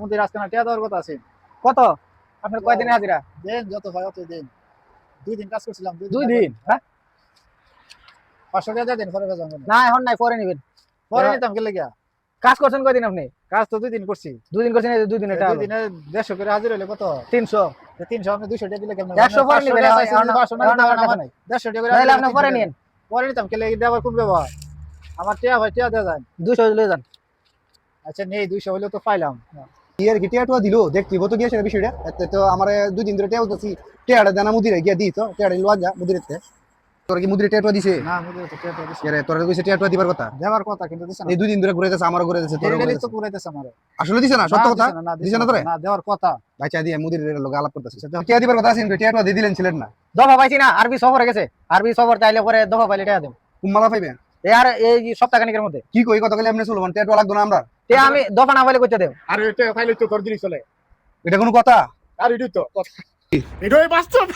মন্দির আজকে না টিয়া দেওয়ার কথা আছে। কত আপনার কয়দিনের হাজিরা? দেন যত হয় অত দেন। 2 দিন কাজ করছিলাম, 2 দিন। হ্যাঁ 500 টাকা দেন, পরে বেজাম না এখন নাই, পরে নিবেন। পরে নিতাম কে লাগিয়া। কাজ করছেন কয়দিন আপনি? কাজ তো 2 দিন করছি। 2 দিন করছেন, 2 দিন এটা 2 দিনে 150 করে হাজির হলে কত? 300। 300 আপনি 200 টাকা দিলে কেমন? 100 পরে নিবেন। 500 না আমার আমার টাকা নাই। 150 টাকা করে তাহলে আপনি পরে নিন। পরে নিতাম কে লাগি দেওয়ার কোন ব্যবহার? আমার টিয়া ভাই টিয়া দেয়া যায়। 200 লয়ে যান। আচ্ছা নেই 200 হইলো তো পাইলাম। ইয়ার কি টিয়াটুয়া দিল দেখতি তো গিয়েছে বিষয়টা এতে তো আমার 2 দিন ধরে টিয়া উঠছি টিয়াটা দানা মুদিরে গিয়া দিই তো টিয়াটা লওয়া যা মুদিরেতে তোর কি মুদিরে টিয়াটুয়া দিছে না মুদিরে তো টিয়া দিছে। আরে তোর কইছে টিয়াটুয়া দিবার কথা দেওয়ার কথা কিন্তু দিছে না। এই 2 দিন ধরে ঘুরাইতেছে আমার ঘুরাইতেছে তোর ডেলি তো পুরাইতেছে আমারে। আসলে দিছে না সত্য কথা দিছে না তোরে না দেওয়ার কথা। আচ্ছা দিয়ে মুদিরের লগে আলাপ করতেছে টিয়া দিবার কথা আছে টিয়াটুয়া দিয়ে দিলেন ছিলেন না দফা পাইছি না, আরবি সফরে গেছে। আরবি সফর চাইলে পরে দফা পাইলে টাকা দেব। কুম্মালা পাইবে এই সপ্তাহখানেকের মধ্যে। কি কই কথা কইলে আপনি চলবেন টিয়াটুয়া লাগতো না আমরা তে আমি দফা না পাইলে কইতে দেব। আর এটা ফাইলে তো তোর দিলি চলে। এটা কোনো কথা আর এটাই তো কথা। এটাই বাস্তব।